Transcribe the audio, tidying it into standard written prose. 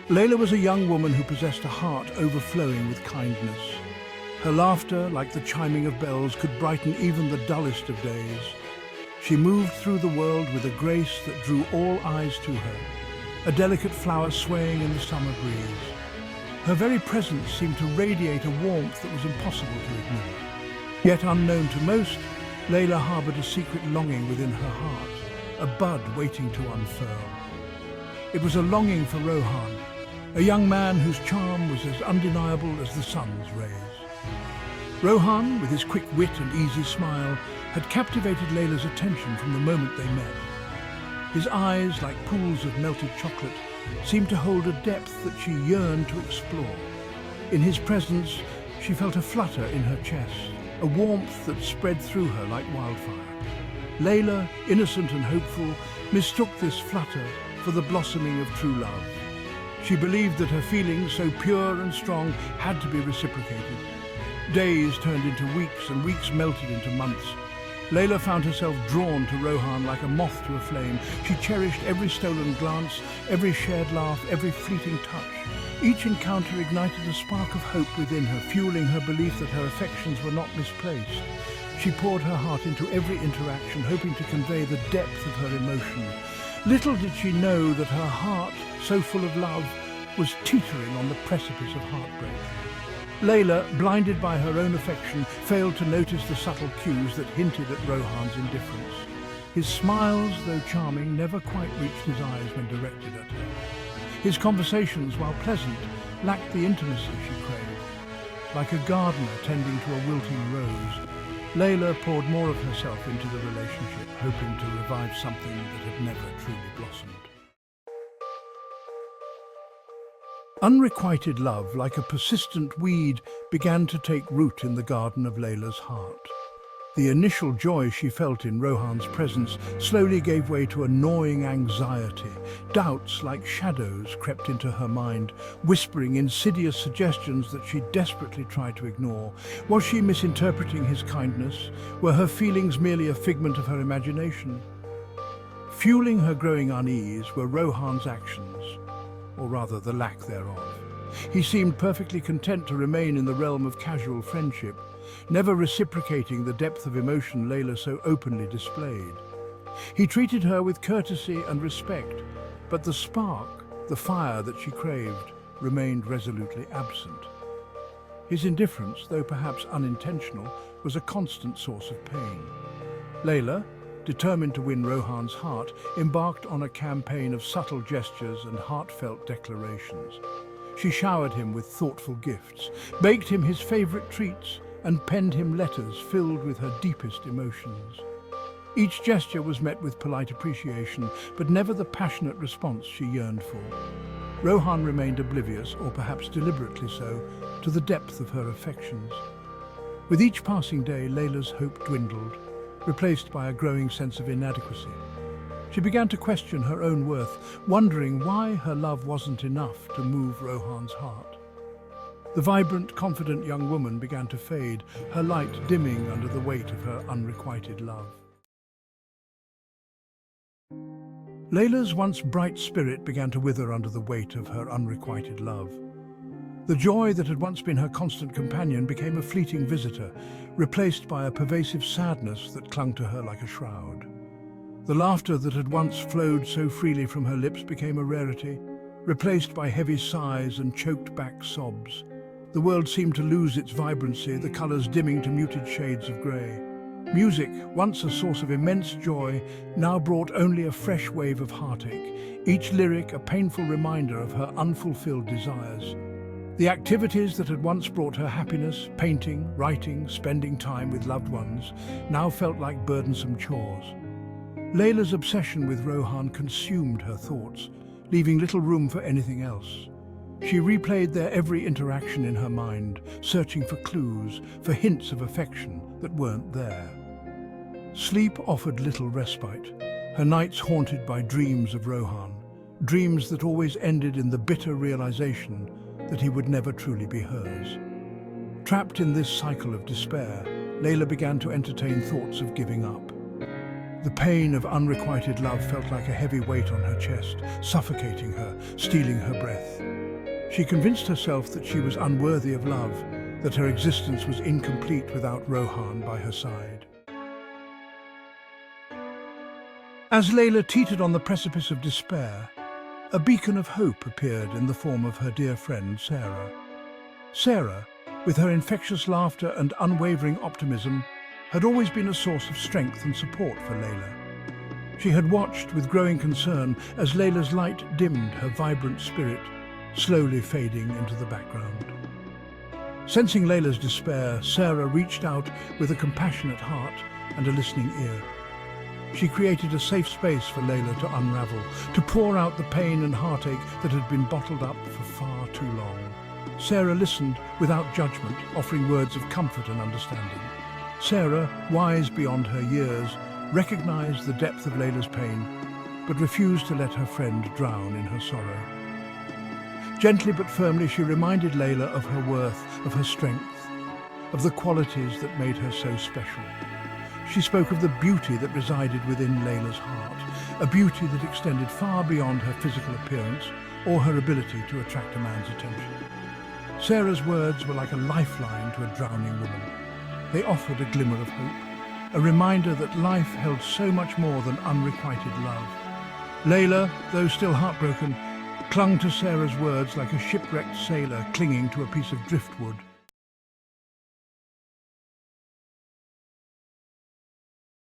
Leila was a young woman who possessed a heart overflowing with kindness. Her laughter, like the chiming of bells, could brighten even the dullest of days. She moved through the world with a grace that drew all eyes to her, a delicate flower swaying in the summer breeze. Her very presence seemed to radiate a warmth that was impossible to ignore. Yet unknown to most, Leila harbored a secret longing within her heart, a bud waiting to unfurl. It was a longing for Rohan, a young man whose charm was as undeniable as the sun's rays. Rohan, with his quick wit and easy smile, had captivated Leila's attention from the moment they met. His eyes, like pools of melted chocolate, seemed to hold a depth that she yearned to explore. In his presence, she felt a flutter in her chest, a warmth that spread through her like wildfire. Leila, innocent and hopeful, mistook this flutter for the blossoming of true love. She believed that her feelings, so pure and strong, had to be reciprocated. Days turned into weeks, and weeks melted into months. Leila found herself drawn to Rohan like a moth to a flame. She cherished every stolen glance, every shared laugh, every fleeting touch. Each encounter ignited a spark of hope within her, fueling her belief that her affections were not misplaced. She poured her heart into every interaction, hoping to convey the depth of her emotion. Little did she know that her heart, so full of love, was teetering on the precipice of heartbreak. Leila, blinded by her own affection, failed to notice the subtle cues that hinted at Rohan's indifference. His smiles, though charming, never quite reached his eyes when directed at her. His conversations, while pleasant, lacked the intimacy she craved. Like a gardener tending to a wilting rose, Leila poured more of herself into the relationship, hoping to revive something that had never truly blossomed. Unrequited love, like a persistent weed, began to take root in the garden of Leila's heart. The initial joy she felt in Rohan's presence slowly gave way to a gnawing anxiety. Doubts, like shadows, crept into her mind, whispering insidious suggestions that she desperately tried to ignore. Was she misinterpreting his kindness? Were her feelings merely a figment of her imagination? Fueling her growing unease were Rohan's actions, or rather the lack thereof. He seemed perfectly content to remain in the realm of casual friendship, never reciprocating the depth of emotion Leila so openly displayed. He treated her with courtesy and respect, but the spark, the fire that she craved, remained resolutely absent. His indifference, though perhaps unintentional, was a constant source of pain. Leila, determined to win Rohan's heart, embarked on a campaign of subtle gestures and heartfelt declarations. She showered him with thoughtful gifts, baked him his favorite treats, and penned him letters filled with her deepest emotions. Each gesture was met with polite appreciation, but never the passionate response she yearned for. Rohan remained oblivious, or perhaps deliberately so, to the depth of her affections. With each passing day, Leila's hope dwindled, replaced by a growing sense of inadequacy. She began to question her own worth, wondering why her love wasn't enough to move Rohan's heart. The vibrant, confident young woman began to fade, her light dimming under the weight of her unrequited love. Leila's once bright spirit began to wither under the weight of her unrequited love. The joy that had once been her constant companion became a fleeting visitor, replaced by a pervasive sadness that clung to her like a shroud. The laughter that had once flowed so freely from her lips became a rarity, replaced by heavy sighs and choked-back sobs. The world seemed to lose its vibrancy, the colors dimming to muted shades of grey. Music, once a source of immense joy, now brought only a fresh wave of heartache, each lyric a painful reminder of her unfulfilled desires. The activities that had once brought her happiness, painting, writing, spending time with loved ones, now felt like burdensome chores. Leila's obsession with Rohan consumed her thoughts, leaving little room for anything else. She replayed their every interaction in her mind, searching for clues, for hints of affection that weren't there. Sleep offered little respite, her nights haunted by dreams of Rohan, dreams that always ended in the bitter realization that he would never truly be hers. Trapped in this cycle of despair, Leila began to entertain thoughts of giving up. The pain of unrequited love felt like a heavy weight on her chest, suffocating her, stealing her breath. She convinced herself that she was unworthy of love, that her existence was incomplete without Rohan by her side. As Leila teetered on the precipice of despair, a beacon of hope appeared in the form of her dear friend Sarah. Sarah, with her infectious laughter and unwavering optimism, had always been a source of strength and support for Leila. She had watched with growing concern as Leila's light dimmed, her vibrant spirit slowly fading into the background. Sensing Leila's despair, Sarah reached out with a compassionate heart and a listening ear. She created a safe space for Leila to unravel, to pour out the pain and heartache that had been bottled up for far too long. Sarah listened without judgment, offering words of comfort and understanding. Sarah, wise beyond her years, recognized the depth of Leila's pain, but refused to let her friend drown in her sorrow. Gently but firmly, she reminded Leila of her worth, of her strength, of the qualities that made her so special. She spoke of the beauty that resided within Leila's heart, a beauty that extended far beyond her physical appearance or her ability to attract a man's attention. Sarah's words were like a lifeline to a drowning woman. They offered a glimmer of hope, a reminder that life held so much more than unrequited love. Leila, though still heartbroken, clung to Sarah's words like a shipwrecked sailor clinging to a piece of driftwood.